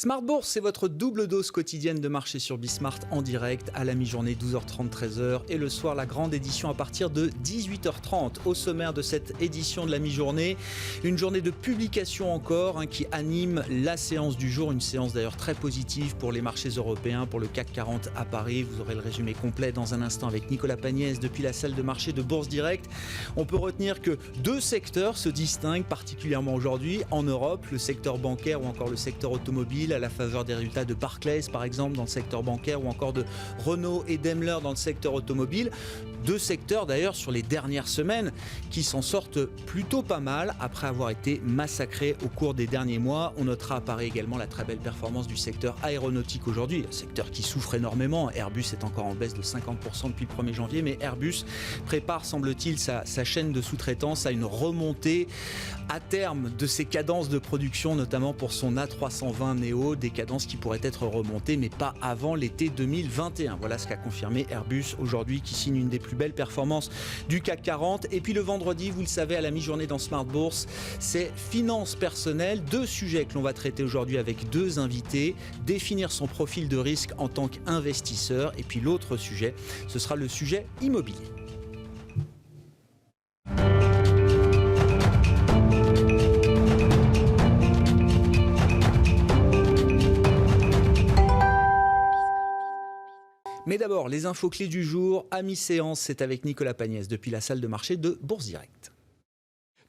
Smart Bourse, c'est votre double dose quotidienne de marché sur Bismart en direct à la mi-journée 12h30, 13h et le soir la grande édition à partir de 18h30. Au sommaire de cette édition de la mi-journée, une journée de publication encore qui anime la séance du jour, une séance d'ailleurs très positive pour les marchés européens, pour le CAC 40 à Paris. Vous aurez le résumé complet dans un instant avec Nicolas Pagnès depuis la salle de marché de Bourse Direct. On peut retenir que deux secteurs se distinguent particulièrement aujourd'hui en Europe, le secteur bancaire ou encore le secteur automobile, à la faveur des résultats de Barclays par exemple dans le secteur bancaire ou encore de Renault et Daimler dans le secteur automobile. Deux secteurs d'ailleurs sur les dernières semaines qui s'en sortent plutôt pas mal après avoir été massacrés au cours des derniers mois. On notera à Paris également la très belle performance du secteur aéronautique aujourd'hui, un secteur qui souffre énormément. Airbus est encore en baisse de 50% depuis le 1er janvier, mais Airbus prépare, semble-t-il, sa chaîne de sous-traitance à une remontée à terme de ses cadences de production, notamment pour son A320 Neo, des cadences qui pourraient être remontées, mais pas avant l'été 2021. Voilà ce qu'a confirmé Airbus aujourd'hui, qui signe une des plus belles performances du CAC 40. Et puis le vendredi, vous le savez, à la mi-journée dans Smart Bourse, c'est finances personnelles. Deux sujets que l'on va traiter aujourd'hui avec deux invités. Définir son profil de risque en tant qu'investisseur. Et puis l'autre sujet, ce sera le sujet immobilier. Mais d'abord, les infos clés du jour. À mi-séance, c'est avec Nicolas Pagnès depuis la salle de marché de Bourse Direct.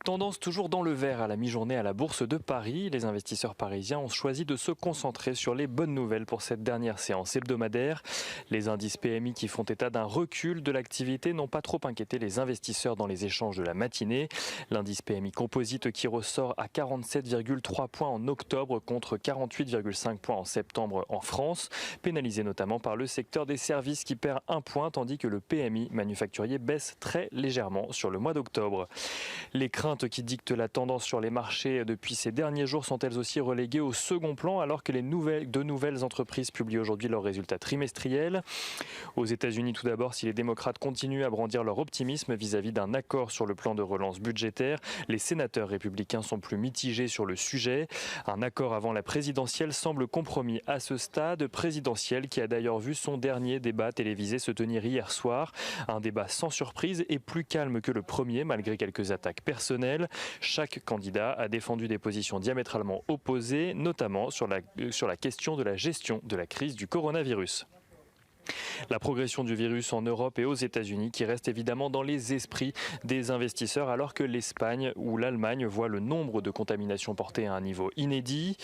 Tendance toujours dans le vert à la mi-journée à la Bourse de Paris. Les investisseurs parisiens ont choisi de se concentrer sur les bonnes nouvelles pour cette dernière séance hebdomadaire. Les indices PMI qui font état d'un recul de l'activité n'ont pas trop inquiété les investisseurs dans les échanges de la matinée. L'indice PMI composite qui ressort à 47,3 points en octobre contre 48,5 points en septembre en France, pénalisé notamment par le secteur des services qui perd 1 point, tandis que le PMI manufacturier baisse très légèrement sur le mois d'octobre. Les craintes qui dictent la tendance sur les marchés depuis ces derniers jours sont elles aussi reléguées au second plan alors que de nouvelles entreprises publient aujourd'hui leurs résultats trimestriels. Aux États-Unis tout d'abord, si les démocrates continuent à brandir leur optimisme vis-à-vis d'un accord sur le plan de relance budgétaire, les sénateurs républicains sont plus mitigés sur le sujet. Un accord avant la présidentielle semble compromis à ce stade, présidentiel qui a d'ailleurs vu son dernier débat télévisé se tenir hier soir. Un débat sans surprise et plus calme que le premier malgré quelques attaques personnelles. Chaque candidat a défendu des positions diamétralement opposées, notamment sur la question de la gestion de la crise du coronavirus. La progression du virus en Europe et aux États-Unis qui reste évidemment dans les esprits des investisseurs alors que l'Espagne ou l'Allemagne voient le nombre de contaminations porté à un niveau inédit.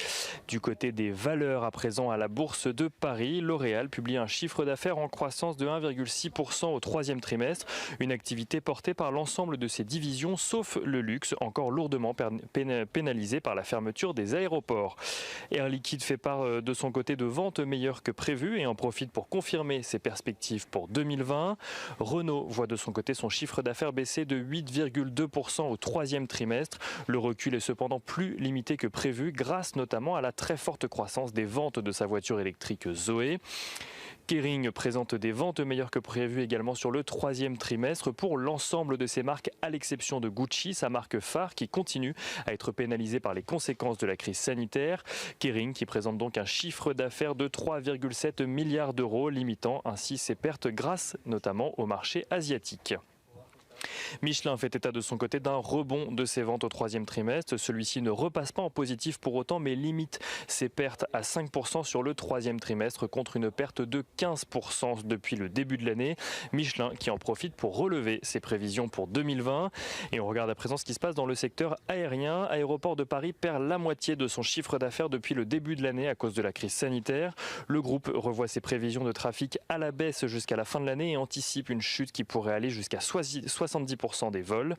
Du côté des valeurs à présent à la Bourse de Paris, L'Oréal publie un chiffre d'affaires en croissance de 1,6% au troisième trimestre, une activité portée par l'ensemble de ses divisions sauf le luxe, encore lourdement pénalisé par la fermeture des aéroports. Air Liquide fait part de son côté de ventes meilleures que prévues et en profite pour confirmer ses perspectives pour 2020. Renault voit de son côté son chiffre d'affaires baisser de 8,2% au troisième trimestre. Le recul est cependant plus limité que prévu grâce notamment à la très forte croissance des ventes de sa voiture électrique Zoé. Kering présente des ventes meilleures que prévues également sur le troisième trimestre pour l'ensemble de ses marques, à l'exception de Gucci, sa marque phare qui continue à être pénalisée par les conséquences de la crise sanitaire. Kering qui présente donc un chiffre d'affaires de 3,7 milliards d'euros, limitant ainsi ses pertes grâce notamment au marché asiatique. Michelin fait état de son côté d'un rebond de ses ventes au troisième trimestre. Celui-ci ne repasse pas en positif pour autant, mais limite ses pertes à 5% sur le troisième trimestre contre une perte de 15% depuis le début de l'année. Michelin qui en profite pour relever ses prévisions pour 2020. Et on regarde à présent ce qui se passe dans le secteur aérien. Aéroport de Paris perd la moitié de son chiffre d'affaires depuis le début de l'année à cause de la crise sanitaire. Le groupe revoit ses prévisions de trafic à la baisse jusqu'à la fin de l'année et anticipe une chute qui pourrait aller jusqu'à 70% des vols.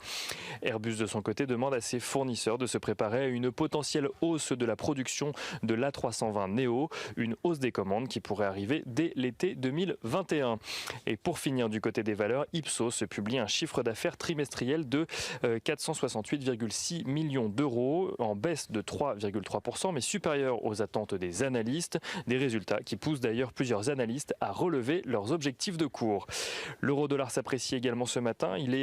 Airbus de son côté demande à ses fournisseurs de se préparer à une potentielle hausse de la production de l'A320 Neo, une hausse des commandes qui pourrait arriver dès l'été 2021. Et pour finir du côté des valeurs, Ipsos publie un chiffre d'affaires trimestriel de 468,6 millions d'euros en baisse de 3,3% mais supérieur aux attentes des analystes, des résultats qui poussent d'ailleurs plusieurs analystes à relever leurs objectifs de cours. L'euro-dollar s'apprécie également ce matin, il est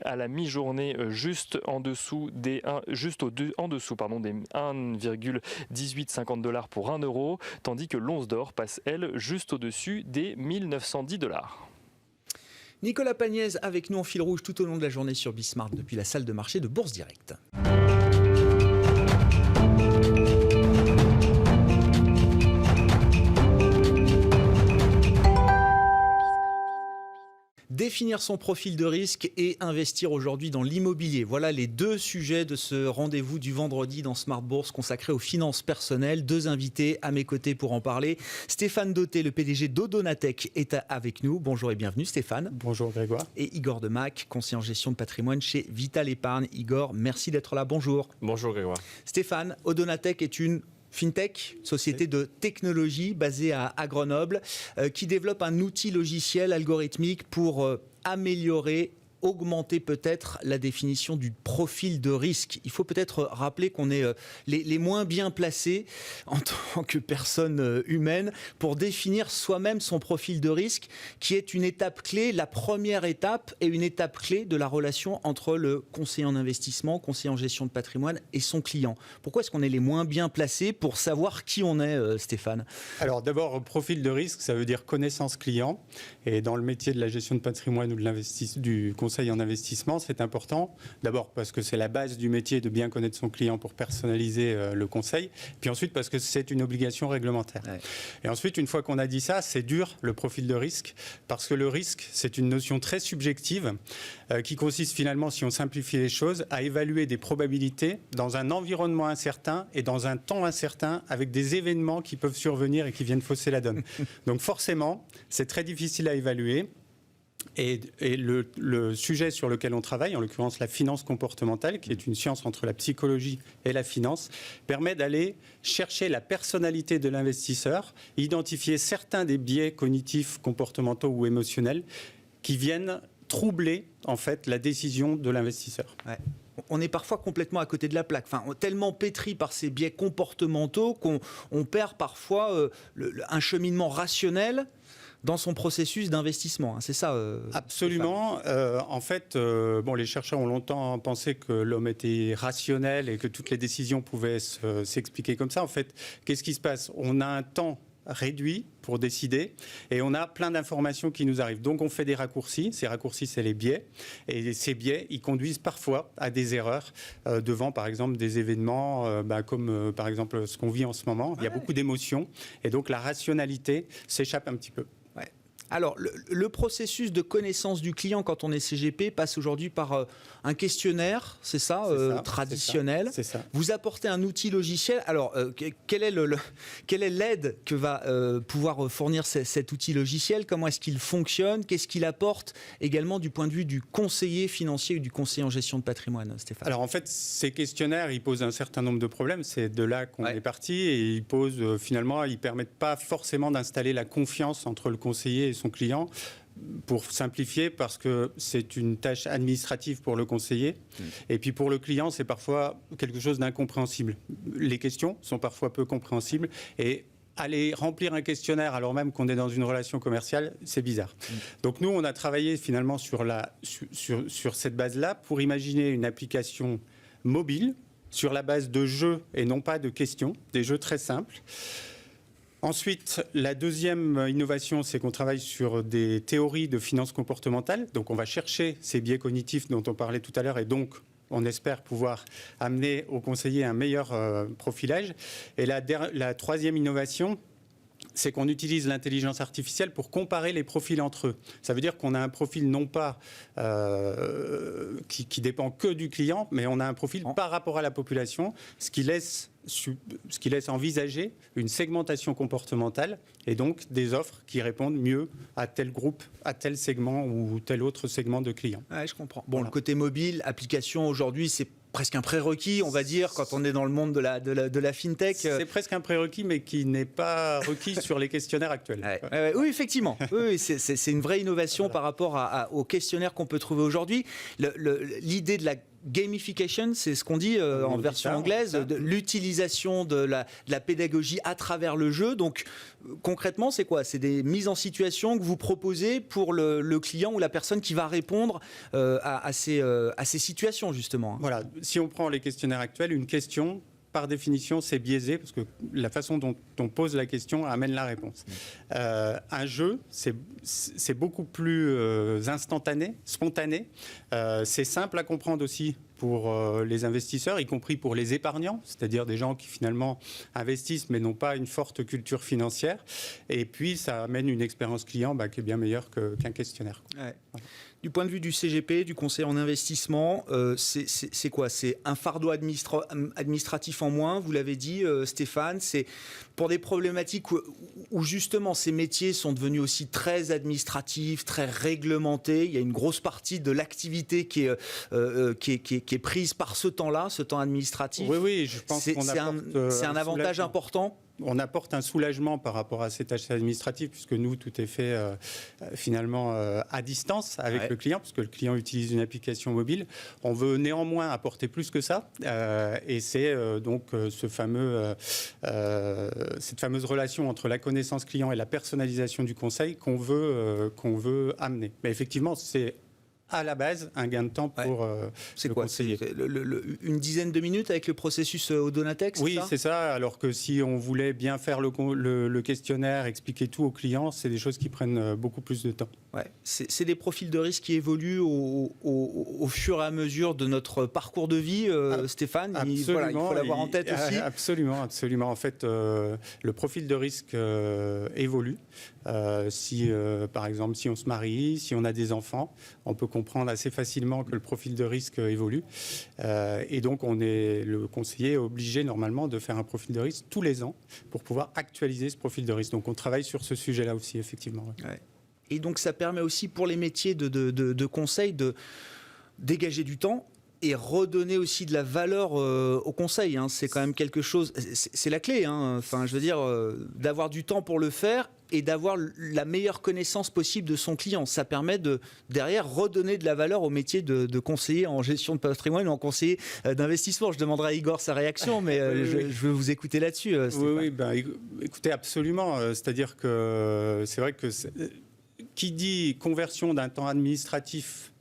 à la mi-journée juste en dessous des 1,1850 $ pour 1 euro, tandis que l'once d'or passe, elle, juste au-dessus des 1910 $. Nicolas Pagnès avec nous en fil rouge tout au long de la journée sur Bismart depuis la salle de marché de Bourse Direct. Définir son profil de risque et investir aujourd'hui dans l'immobilier. Voilà les deux sujets de ce rendez-vous du vendredi dans Smart Bourse consacré aux finances personnelles. Deux invités à mes côtés pour en parler. Stéphane Dauté, le PDG d'Odonatech, est avec nous. Bonjour et bienvenue Stéphane. Bonjour Grégoire. Et Igor Demac, conseiller en gestion de patrimoine chez Vital Épargne. Igor, merci d'être là. Bonjour. Bonjour Grégoire. Stéphane, Odonatech est une FinTech, société de technologie basée à Grenoble, qui développe un outil logiciel algorithmique pour améliorer, augmenter peut-être la définition du profil de risque. Il faut peut-être rappeler qu'on est les moins bien placés en tant que personne humaine pour définir soi-même son profil de risque, qui est une étape clé, la première étape et une étape clé de la relation entre le conseiller en investissement, conseiller en gestion de patrimoine et son client. Pourquoi est-ce qu'on est les moins bien placés pour savoir qui on est, Stéphane ? Alors d'abord, profil de risque, ça veut dire connaissance client. Et dans le métier de la gestion de patrimoine ou du conseil en investissement, c'est important. D'abord parce que c'est la base du métier de bien connaître son client pour personnaliser le conseil. Puis ensuite parce que c'est une obligation réglementaire. Ouais. Et ensuite, une fois qu'on a dit ça, c'est dur le profil de risque, parce que le risque, c'est une notion très subjective qui consiste finalement, si on simplifie les choses, à évaluer des probabilités dans un environnement incertain et dans un temps incertain avec des événements qui peuvent survenir et qui viennent fausser la donne. Donc forcément, c'est très difficile à évaluer. Et le sujet sur lequel on travaille, en l'occurrence la finance comportementale, qui est une science entre la psychologie et la finance, permet d'aller chercher la personnalité de l'investisseur, identifier certains des biais cognitifs, comportementaux ou émotionnels qui viennent troubler en fait la décision de l'investisseur. Ouais. On est parfois complètement à côté de la plaque, tellement pétri par ces biais comportementaux qu'on perd parfois un cheminement rationnel dans son processus d'investissement, c'est ça Absolument. En fait, les chercheurs ont longtemps pensé que l'homme était rationnel et que toutes les décisions pouvaient s'expliquer comme ça. En fait, qu'est-ce qui se passe ? On a un temps réduit pour décider et on a plein d'informations qui nous arrivent. Donc on fait des raccourcis. Ces raccourcis, c'est les biais. Et ces biais, ils conduisent parfois à des erreurs devant, par exemple, des événements comme, par exemple, ce qu'on vit en ce moment. Il y a beaucoup d'émotions et donc la rationalité s'échappe un petit peu. Alors, le processus de connaissance du client quand on est CGP passe aujourd'hui par un questionnaire, c'est ça, traditionnel. C'est ça. Vous apportez un outil logiciel. Alors, quelle est l'aide que va pouvoir fournir cet outil logiciel ? Comment est-ce qu'il fonctionne ? Qu'est-ce qu'il apporte également du point de vue du conseiller financier ou du conseiller en gestion de patrimoine, Stéphane ? Alors, en fait, ces questionnaires, ils posent un certain nombre de problèmes. C'est de là qu'on est parti. Et ils posent, finalement, ils ne permettent pas forcément d'installer la confiance entre le conseiller et son client, pour simplifier, parce que c'est une tâche administrative pour le conseiller. Et puis pour le client, c'est parfois quelque chose d'incompréhensible. Les questions sont parfois peu compréhensibles et aller remplir un questionnaire alors même qu'on est dans une relation commerciale, c'est bizarre. Donc nous, on a travaillé finalement sur cette base-là pour imaginer une application mobile sur la base de jeux et non pas de questions, des jeux très simples. Ensuite, la deuxième innovation, c'est qu'on travaille sur des théories de finance comportementale. Donc, on va chercher ces biais cognitifs dont on parlait tout à l'heure et donc, on espère pouvoir amener au conseiller un meilleur profilage. Et la troisième innovation, c'est qu'on utilise l'intelligence artificielle pour comparer les profils entre eux. Ça veut dire qu'on a un profil non pas qui dépend que du client, mais on a un profil par rapport à la population, ce qui laisse envisager une segmentation comportementale et donc des offres qui répondent mieux à tel groupe, à tel segment ou tel autre segment de clients. Ouais, je comprends. Bon, voilà. Le côté mobile, application aujourd'hui, c'est presque un prérequis, on va dire, quand on est dans le monde de la FinTech. C'est presque un prérequis, mais qui n'est pas requis sur les questionnaires actuels. Oui, effectivement. Oui, c'est une vraie innovation par rapport aux questionnaires qu'on peut trouver aujourd'hui. L'idée gamification, c'est ce qu'on dit en version anglaise, de l'utilisation de la pédagogie à travers le jeu. Donc concrètement, c'est quoi? C'est des mises en situation que vous proposez pour le client ou la personne qui va répondre à ces situations, justement. Voilà, si on prend les questionnaires actuels, une question, par définition, c'est biaisé parce que la façon dont on pose la question amène la réponse. Un jeu, c'est beaucoup plus instantané, spontané. C'est simple à comprendre aussi pour les investisseurs, y compris pour les épargnants, c'est-à-dire des gens qui finalement investissent mais n'ont pas une forte culture financière. Et puis, ça amène une expérience client qui est bien meilleure qu'un questionnaire. Ouais. Voilà. Du point de vue du CGP, du conseil en investissement, c'est quoi? C'est un fardeau administratif en moins, vous l'avez dit Stéphane, c'est pour des problématiques où justement ces métiers sont devenus aussi très administratifs, très réglementés. Il y a une grosse partie de l'activité qui est prise par ce temps-là, ce temps administratif. Oui, je pense qu'on apporte c'est un avantage important. On apporte un soulagement par rapport à ces tâches administratives, puisque nous, tout est fait finalement à distance avec le client, puisque le client utilise une application mobile. On veut néanmoins apporter plus que ça, et c'est donc cette fameuse relation entre la connaissance client et la personnalisation du conseil qu'on veut amener. Mais effectivement, c'est à la base un gain de temps pour c'est le quoi, conseiller. c'est une dizaine de minutes avec le processus Odonatech, Oui, c'est ça. Alors que si on voulait bien faire le questionnaire, expliquer tout aux clients, c'est des choses qui prennent beaucoup plus de temps. Ouais. C'est des profils de risque qui évoluent au fur et à mesure de notre parcours de vie, Stéphane. Il faut l'avoir en tête aussi. Absolument. En fait, le profil de risque évolue. Si, par exemple, si on se marie, si on a des enfants, on peut comprendre assez facilement que le profil de risque évolue. Et donc, le conseiller est obligé normalement de faire un profil de risque tous les ans pour pouvoir actualiser ce profil de risque. Donc, on travaille sur ce sujet-là aussi, effectivement. Ouais. Et donc, ça permet aussi pour les métiers de conseil de dégager du temps et redonner aussi de la valeur au conseil. C'est quand même quelque chose, c'est la clé. Enfin, je veux dire, d'avoir du temps pour le faire et d'avoir la meilleure connaissance possible de son client. Ça permet de, derrière, redonner de la valeur au métier de conseiller en gestion de patrimoine ou en conseiller d'investissement. Je demanderai à Igor sa réaction, mais je veux vous écouter là-dessus. Oui, écoutez, absolument. C'est-à-dire que c'est vrai que qui dit conversion d'un temps administratif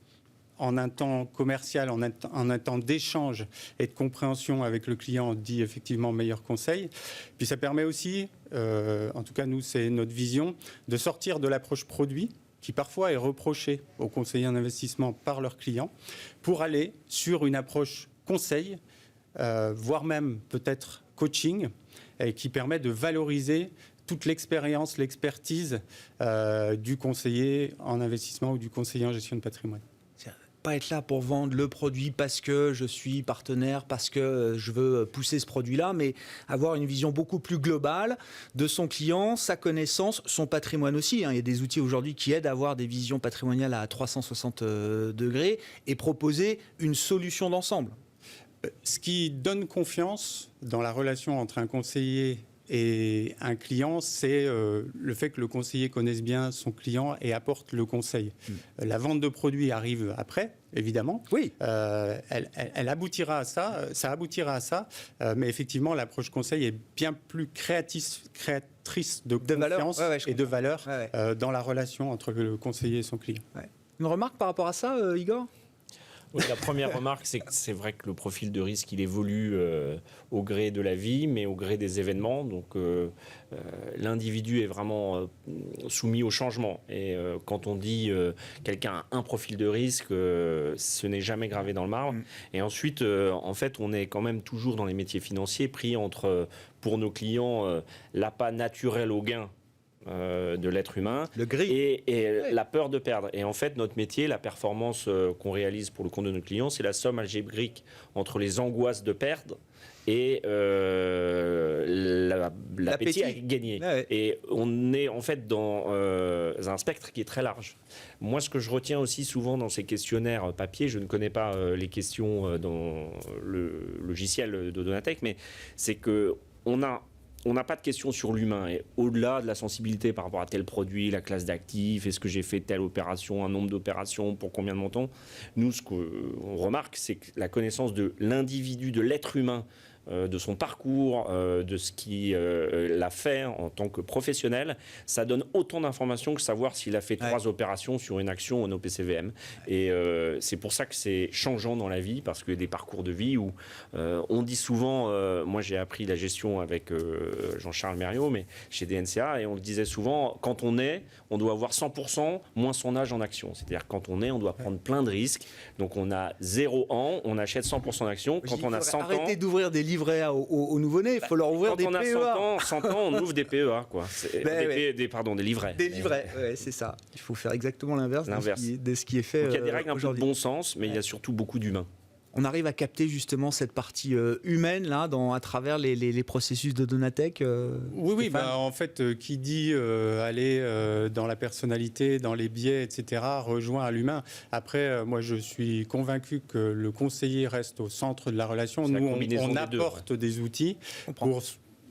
en un temps commercial, en un temps d'échange et de compréhension avec le client, dit effectivement meilleur conseil. Puis ça permet aussi, en tout cas nous c'est notre vision, de sortir de l'approche produit qui parfois est reprochée aux conseillers en investissement par leurs clients, pour aller sur une approche conseil, voire même peut-être coaching, et qui permet de valoriser toute l'expérience, l'expertise du conseiller en investissement ou du conseiller en gestion de patrimoine. Pas être là pour vendre le produit parce que je suis partenaire, parce que je veux pousser ce produit-là, mais avoir une vision beaucoup plus globale de son client, sa connaissance, son patrimoine aussi. Il y a des outils aujourd'hui qui aident à avoir des visions patrimoniales à 360 degrés et proposer une solution d'ensemble. Ce qui donne confiance dans la relation entre un conseiller et un client, c'est le fait que le conseiller connaisse bien son client et apporte le conseil. La vente de produits arrive après, évidemment. Oui. Elle aboutira à ça, ça aboutira à ça, mais effectivement, l'approche conseil est bien plus créatrice de confiance et de valeur dans la relation entre le conseiller et son client. Ouais. Une remarque par rapport à ça, Igor ? Oui, la première remarque, c'est que c'est vrai que le profil de risque, il évolue au gré de la vie, mais au gré des événements. Donc, l'individu est vraiment soumis au changement. Et quand on dit quelqu'un a un profil de risque, ce n'est jamais gravé dans le marbre. Et ensuite, en fait, on est quand même toujours dans les métiers financiers, pris entre, pour nos clients, l'appât naturel au gain de l'être humain et la peur de perdre. Et en fait, notre métier, la performance qu'on réalise pour le compte de nos clients, c'est la somme algébrique entre les angoisses de perdre et l'appétit à gagner. Et on est en fait dans un spectre qui est très large. Moi, ce que je retiens aussi souvent dans ces questionnaires papier, je ne connais pas les questions dans le logiciel d'Odonatech, mais c'est qu'on a on n'a pas de questions sur l'humain. Et au-delà de la sensibilité par rapport à tel produit, la classe d'actifs, est-ce que j'ai fait telle opération, un nombre d'opérations, pour combien de montants, nous, ce qu'on remarque, c'est que la connaissance de l'individu, de l'être humain, de son parcours, de ce qu'il a fait en tant que professionnel, ça donne autant d'informations que savoir s'il a fait 3 opérations sur une action en OPCVM. Et c'est pour ça que c'est changeant dans la vie, parce que des parcours de vie où on dit souvent, moi j'ai appris la gestion avec Jean-Charles Mériot, mais chez DNCA, et on le disait souvent, quand on doit avoir 100% moins son âge en action. C'est-à-dire quand on doit prendre plein de risques. Donc on a 0 ans, on achète 100% d'actions. Quand on a 100 ans... Arrêtez d'ouvrir des livrets aux nouveau-nés, il faut leur ouvrir des PEA. Quand on a 100 ans, on ouvre des PEA, quoi. Des livrets. Des livrets, c'est ça. Il faut faire exactement l'inverse de ce qui est fait. Donc il y a des règles un peu de bon sens, mais il y a surtout beaucoup d'humains. On arrive à capter justement cette partie humaine là, à travers les processus de Donatech. Oui, en fait, qui dit aller dans la personnalité, dans les biais, etc., rejoint à l'humain. Après, moi, je suis convaincu que le conseiller reste au centre de la relation. Nous, on apporte des outils pour,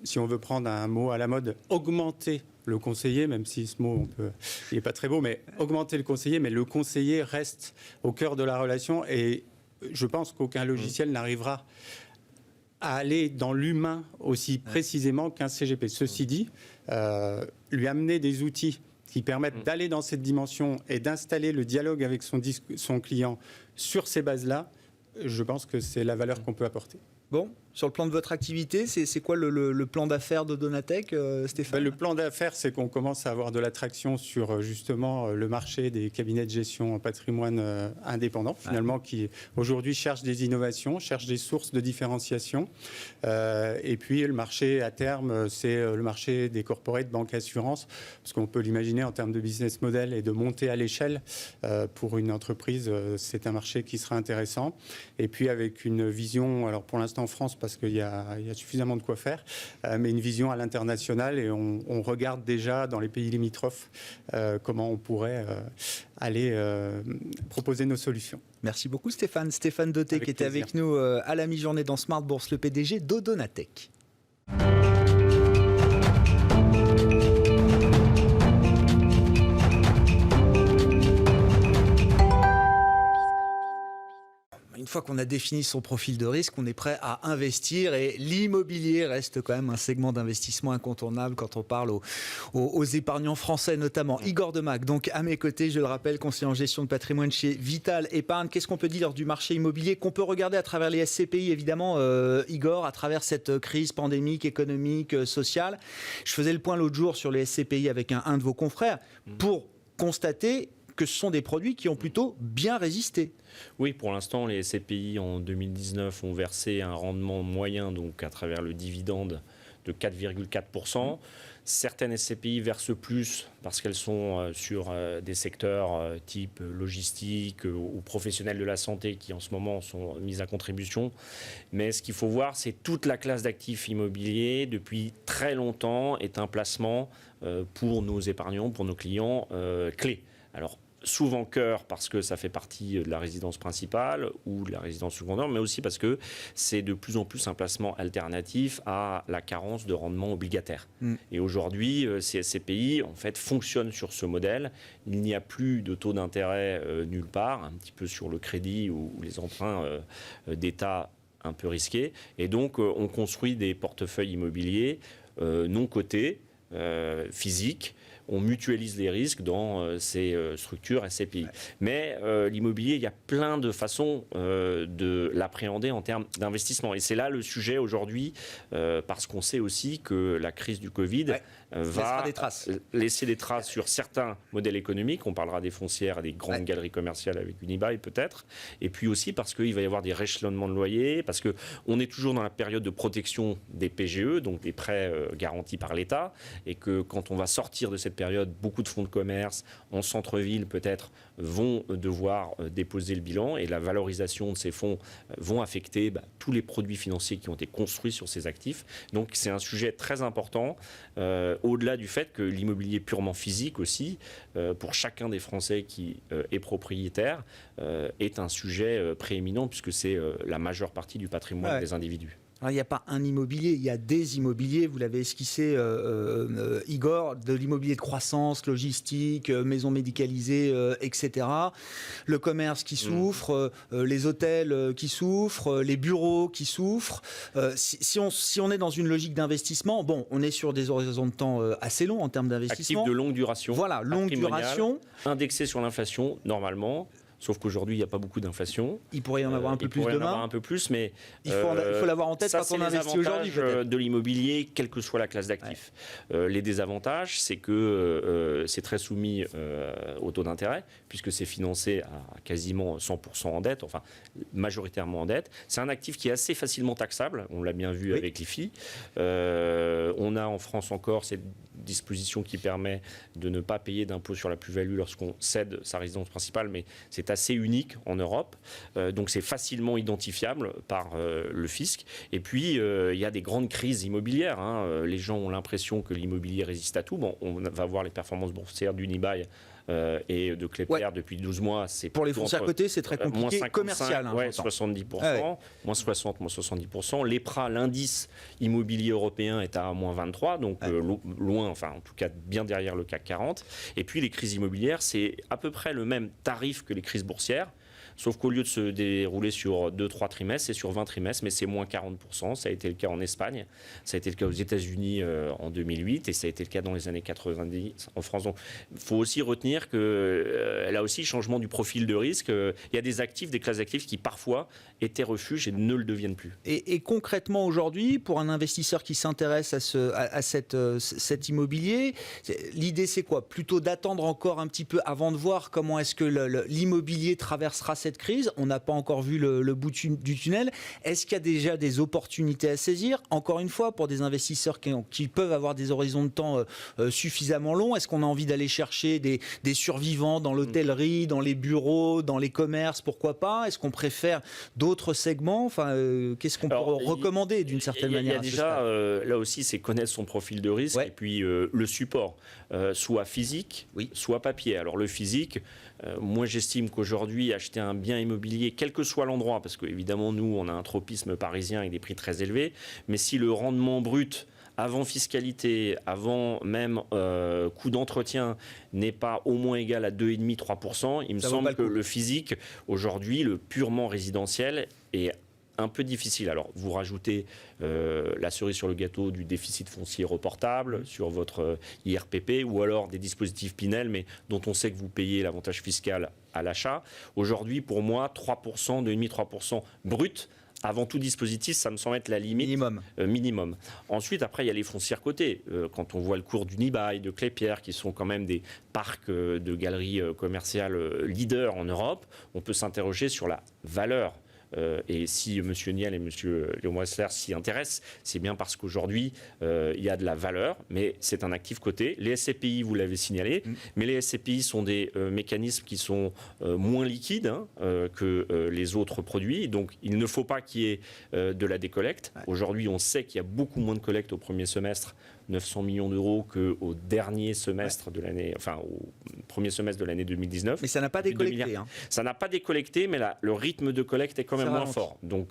si on veut prendre un mot à la mode, augmenter le conseiller, même si ce mot, il n'est pas très beau, mais augmenter le conseiller, mais le conseiller reste au cœur de la relation et je pense qu'aucun logiciel n'arrivera à aller dans l'humain aussi précisément qu'un CGP. Ceci dit, lui amener des outils qui permettent d'aller dans cette dimension et d'installer le dialogue avec son client sur ces bases-là, je pense que c'est la valeur qu'on peut apporter. Bon, sur le plan de votre activité, c'est quoi le plan d'affaires de Donatech, Stéphane ? Le plan d'affaires, c'est qu'on commence à avoir de l'attraction sur justement le marché des cabinets de gestion en patrimoine indépendants, finalement, qui aujourd'hui cherchent des innovations, cherchent des sources de différenciation. Et puis le marché à terme, c'est le marché des corporates, banque, assurance, parce qu'on peut l'imaginer en termes de business model et de montée à l'échelle pour une entreprise, c'est un marché qui sera intéressant. Et puis avec une vision, alors pour l'instant en France, parce qu'il y a suffisamment de quoi faire, mais une vision à l'international et on regarde déjà dans les pays limitrophes comment on pourrait aller proposer nos solutions. Merci beaucoup Stéphane. Stéphane Doté qui était avec nous à la mi-journée dans Smart Bourse, le PDG d'Odonatech. Une fois qu'on a défini son profil de risque, on est prêt à investir et l'immobilier reste quand même un segment d'investissement incontournable quand on parle aux épargnants français notamment. Igor Demac, donc à mes côtés, je le rappelle, conseiller en gestion de patrimoine chez Vital Épargne. Qu'est-ce qu'on peut dire du marché immobilier qu'on peut regarder à travers les SCPI évidemment, Igor, à travers cette crise pandémique, économique, sociale. Je faisais le point l'autre jour sur les SCPI avec un de vos confrères pour constater que ce sont des produits qui ont plutôt bien résisté. Oui, pour l'instant, les SCPI en 2019 ont versé un rendement moyen, donc à travers le dividende, de 4,4%. Certaines SCPI versent plus parce qu'elles sont sur des secteurs type logistique ou professionnels de la santé qui en ce moment sont mises à contribution. Mais ce qu'il faut voir, c'est toute la classe d'actifs immobiliers depuis très longtemps est un placement pour nos épargnants, pour nos clients clés. Alors, souvent cœur parce que ça fait partie de la résidence principale ou de la résidence secondaire, mais aussi parce que c'est de plus en plus un placement alternatif à la carence de rendement obligataire. Et aujourd'hui, ces SCPI en fait fonctionnent sur ce modèle. Il n'y a plus de taux d'intérêt nulle part, un petit peu sur le crédit ou les emprunts d'État un peu risqués. Et donc, on construit des portefeuilles immobiliers non cotés, physiques. On mutualise les risques dans ces structures SCPI. Mais l'immobilier, il y a plein de façons de l'appréhender en termes d'investissement. Et c'est là le sujet aujourd'hui, parce qu'on sait aussi que la crise du Covid va laisser des traces sur certains modèles économiques. On parlera des foncières et des grandes galeries commerciales avec Unibail peut-être. Et puis aussi parce qu'il va y avoir des rééchelonnements de loyers, parce qu'on est toujours dans la période de protection des PGE, donc des prêts garantis par l'État, et que quand on va sortir de cette période, beaucoup de fonds de commerce en centre-ville peut-être vont devoir déposer le bilan et la valorisation de ces fonds vont affecter tous les produits financiers qui ont été construits sur ces actifs. Donc c'est un sujet très important, au-delà du fait que l'immobilier purement physique aussi, pour chacun des Français qui est propriétaire, est un sujet prééminent puisque c'est la majeure partie du patrimoine des individus. Alors, il n'y a pas un immobilier, il y a des immobiliers, vous l'avez esquissé Igor, de l'immobilier de croissance, logistique, maisons médicalisées, etc. Le commerce qui souffre, les hôtels qui souffrent, les bureaux qui souffrent. Si on est dans une logique d'investissement, bon, on est sur des horizons de temps assez longs en termes d'investissement. Actifs de longue duration. Voilà, longue duration. Indexé sur l'inflation, normalement. Sauf qu'aujourd'hui, il n'y a pas beaucoup d'inflation. Il pourrait y en avoir un peu plus demain. Il pourrait y en avoir un peu plus, mais il faut l'avoir en tête quand on investit aujourd'hui. De l'immobilier, quelle que soit la classe d'actifs. Les désavantages, c'est que c'est très soumis au taux d'intérêt, puisque c'est financé à quasiment 100% en dette, enfin majoritairement en dette. C'est un actif qui est assez facilement taxable, on l'a bien vu avec l'IFI. On a en France encore cette disposition qui permet de ne pas payer d'impôt sur la plus-value lorsqu'on cède sa résidence principale, mais c'est assez unique en Europe, donc c'est facilement identifiable par le fisc. Et puis, il y a des grandes crises immobilières. Les gens ont l'impression que l'immobilier résiste à tout. Bon, on va voir les performances boursières d'Unibail et de Klépierre depuis 12 mois. C'est pour les foncières cotées, c'est très compliqué. Commercial. 70%, moins 60, moins 70%. L'EPRA, l'indice immobilier européen, est à moins 23, donc loin, enfin en tout cas bien derrière le CAC 40. Et puis les crises immobilières, c'est à peu près le même tarif que les crises boursières. Sauf qu'au lieu de se dérouler sur 2-3 trimestres, c'est sur 20 trimestres, mais c'est moins 40%. Ça a été le cas en Espagne, ça a été le cas aux États-Unis en 2008, et ça a été le cas dans les années 90 en France. Donc, il faut aussi retenir que là aussi, changement du profil de risque. Il y a des actifs, des classes d'actifs qui parfois étaient refuges et ne le deviennent plus. Et concrètement aujourd'hui, pour un investisseur qui s'intéresse à cet immobilier, l'idée c'est quoi? Plutôt d'attendre encore un petit peu avant de voir comment est-ce que l'immobilier traversera cette crise. On n'a pas encore vu le bout du tunnel. Est-ce qu'il y a déjà des opportunités à saisir? Encore une fois, pour des investisseurs qui peuvent avoir des horizons de temps suffisamment longs, est-ce qu'on a envie d'aller chercher des survivants dans l'hôtellerie, dans les bureaux, dans les commerces? Pourquoi pas? Est-ce qu'on préfère d'autres segments? Enfin, qu'est-ce qu'on peut recommander d'une certaine manière? Il y a déjà, là aussi, c'est connaître son profil de risque et puis le support, soit physique, soit papier. Alors le physique, moi j'estime qu'aujourd'hui, acheter un bien immobilier, quel que soit l'endroit, parce qu'évidemment nous on a un tropisme parisien avec des prix très élevés, mais si le rendement brut avant fiscalité, avant même coût d'entretien n'est pas au moins égal à 2,5-3%, il me semble que le physique aujourd'hui, le purement résidentiel, est un peu difficile. Alors, vous rajoutez la cerise sur le gâteau du déficit foncier reportable sur votre IRPP, ou alors des dispositifs Pinel, mais dont on sait que vous payez l'avantage fiscal à l'achat. Aujourd'hui, pour moi, 3%, 2,5-3% brut, avant tout dispositif, ça me semble être la limite minimum. Ensuite, après, il y a les foncières cotées. Quand on voit le cours d'Unibail, de Klépierre, qui sont quand même des parcs de galeries commerciales leaders en Europe, on peut s'interroger sur la valeur. Et si M. Niel et M. Léon Bressler s'y intéressent, c'est bien parce qu'aujourd'hui, il y a de la valeur, mais c'est un actif coté. Les SCPI, vous l'avez signalé, mais les SCPI sont des mécanismes qui sont moins liquides que les autres produits. Donc, il ne faut pas qu'il y ait de la décollecte. Aujourd'hui, on sait qu'il y a beaucoup moins de collecte au premier semestre, 900 millions d'euros, qu'au dernier semestre de l'année, enfin au premier semestre de l'année 2019. Mais ça n'a pas décollecté. Ça n'a pas décollecté, mais le rythme de collecte est quand même moins fort. Donc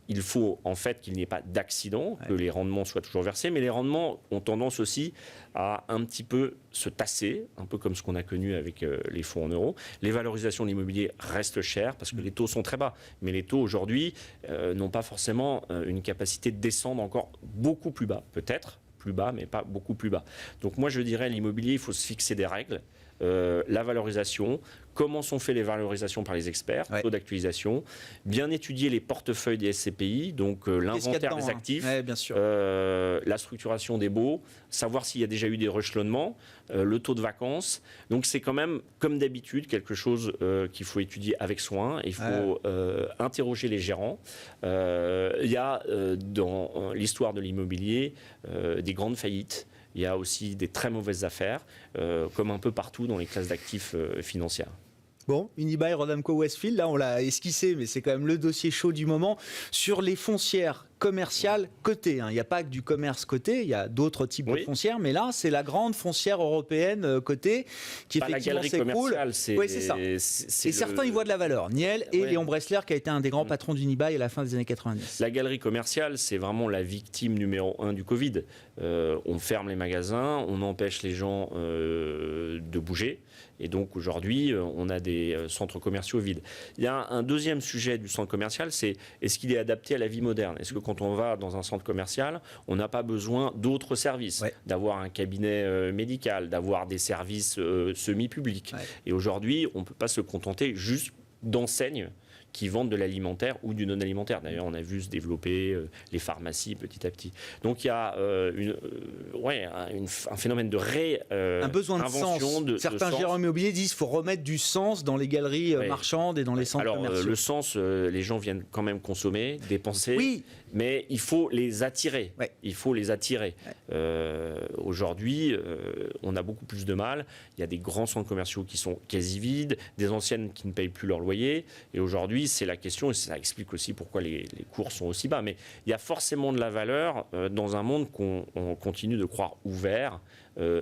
il faut en fait qu'il n'y ait pas d'accident, que les rendements soient toujours versés, mais les rendements ont tendance aussi à un petit peu se tasser, un peu comme ce qu'on a connu avec les fonds en euros. Les valorisations de l'immobilier restent chères parce que les taux sont très bas, mais les taux aujourd'hui n'ont pas forcément une capacité de descendre encore beaucoup plus bas, peut-être plus bas, mais pas beaucoup plus bas. Donc moi je dirais l'immobilier, il faut se fixer des règles. La valorisation, comment sont faites les valorisations par les experts, taux d'actualisation, bien étudier les portefeuilles des SCPI, donc l'inventaire des actifs, bien sûr. la structuration des baux, savoir s'il y a déjà eu des rechelonnements, le taux de vacances. Donc c'est quand même, comme d'habitude, quelque chose qu'il faut étudier avec soin. Il faut interroger les gérants. Il y a dans l'histoire de l'immobilier des grandes faillites. Il y a aussi des très mauvaises affaires, comme un peu partout dans les classes d'actifs financières. Bon, Unibail, Rodamco, Westfield, là on l'a esquissé, mais c'est quand même le dossier chaud du moment. Sur les foncières, commerciale cotée. Il n'y a pas que du commerce coté, il y a d'autres types de foncières, mais là, c'est la grande foncière européenne cotée qui effectivement s'écroule. Oui, c'est ça. Et certains y voient de la valeur. Niel et Léon Bressler, qui a été un des grands patrons d'Unibail à la fin des années 90. La galerie commerciale, c'est vraiment la victime numéro 1 du Covid. On ferme les magasins, on empêche les gens de bouger. Et donc aujourd'hui, on a des centres commerciaux vides. Il y a un deuxième sujet du centre commercial, c'est est-ce qu'il est adapté à la vie moderne? Est-ce que quand on va dans un centre commercial, on n'a pas besoin d'autres services, d'avoir un cabinet médical, d'avoir des services semi-publics? Et aujourd'hui, on ne peut pas se contenter juste d'enseignes qui vendent de l'alimentaire ou du non-alimentaire. D'ailleurs, on a vu se développer les pharmacies petit à petit. Donc il y a un phénomène de un besoin de sens. Certains gérants immobiliers disent qu'il faut remettre du sens dans les galeries marchandes et dans les centres commerciaux. Le sens, les gens viennent quand même consommer, dépenser, mais il faut les attirer. Il faut les attirer. Aujourd'hui, on a beaucoup plus de mal. Il y a des grands centres commerciaux qui sont quasi vides, des anciennes qui ne payent plus leur loyer. Et aujourd'hui, c'est la question, et ça explique aussi pourquoi les cours sont aussi bas. Mais il y a forcément de la valeur dans un monde qu'on continue de croire ouvert,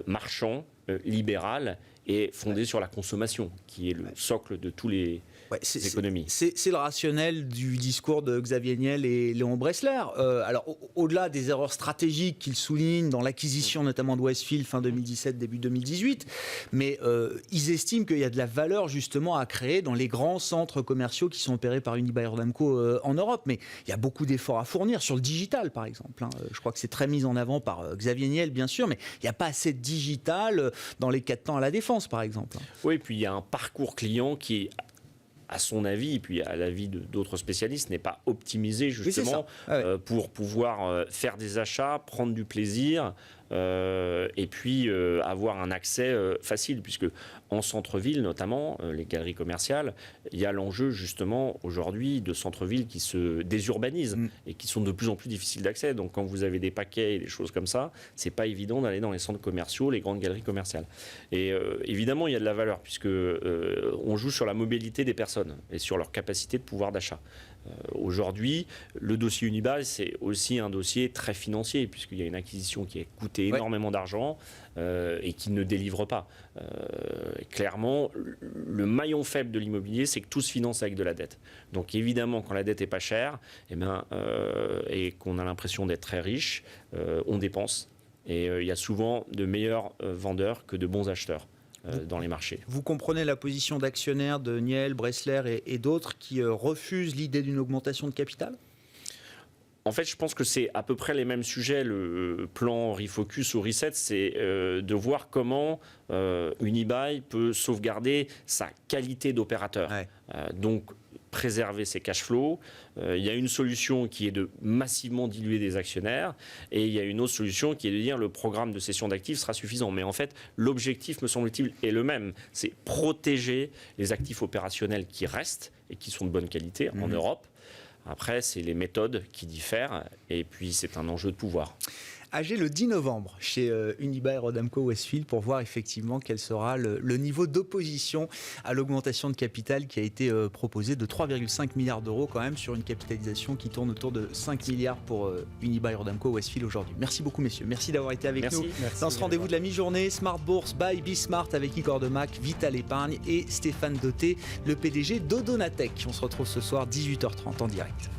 marchand, libéral et fondé sur la consommation, qui est le socle de tous les économies. C'est le rationnel du discours de Xavier Niel et Léon Bressler. Alors, au-delà des erreurs stratégiques qu'ils soulignent dans l'acquisition notamment de Westfield fin 2017, début 2018, mais ils estiment qu'il y a de la valeur justement à créer dans les grands centres commerciaux qui sont opérés par Unibail-Rodamco en Europe. Mais il y a beaucoup d'efforts à fournir sur le digital, par exemple. Je crois que c'est très mis en avant par Xavier Niel, bien sûr, mais il n'y a pas assez de digital dans les 4 temps à la Défense, par exemple. Oui, puis il y a un parcours client qui, à son avis, et puis à l'avis d'autres spécialistes, n'est pas optimisé justement pour pouvoir faire des achats, prendre du plaisir et puis avoir un accès facile, puisque en centre-ville notamment, les galeries commerciales, il y a l'enjeu justement aujourd'hui de centre-ville qui se désurbanisent et qui sont de plus en plus difficiles d'accès. Donc quand vous avez des paquets et des choses comme ça, c'est pas évident d'aller dans les centres commerciaux, les grandes galeries commerciales. Et évidemment, il y a de la valeur puisque on joue sur la mobilité des personnes et sur leur capacité de pouvoir d'achat. Aujourd'hui, le dossier Unibail, c'est aussi un dossier très financier, puisqu'il y a une acquisition qui a coûté énormément d'argent et qui ne délivre pas. Clairement, le maillon faible de l'immobilier, c'est que tout se finance avec de la dette. Donc évidemment, quand la dette n'est pas chère, et qu'on a l'impression d'être très riche, on dépense. Et il y a souvent de meilleurs vendeurs que de bons acheteurs dans les marchés. Vous comprenez la position d'actionnaires de Niel, Bressler et d'autres qui refusent l'idée d'une augmentation de capital ? En fait, je pense que c'est à peu près les mêmes sujets. Le plan Refocus ou Reset, c'est de voir comment Unibail peut sauvegarder sa qualité d'opérateur. Donc, préserver ses cash flows. Il y a une solution qui est de massivement diluer des actionnaires et il y a une autre solution qui est de dire le programme de cession d'actifs sera suffisant. Mais en fait, l'objectif, me semble-t-il, est le même. C'est protéger les actifs opérationnels qui restent et qui sont de bonne qualité en Europe. Après, c'est les méthodes qui diffèrent et puis c'est un enjeu de pouvoir. AG le 10 novembre chez Unibail-Rodamco Westfield pour voir effectivement quel sera le niveau d'opposition à l'augmentation de capital qui a été proposé de 3,5 milliards d'euros quand même sur une capitalisation qui tourne autour de 5 milliards pour Unibail-Rodamco Westfield aujourd'hui. Merci beaucoup messieurs, merci d'avoir été avec nous dans ce rendez-vous de la mi-journée. Smart Bourse by Bismart avec Igor Demac, Vital Épargne et Stéphane Dauté, le PDG d'Odonatech. On se retrouve ce soir 18h30 en direct.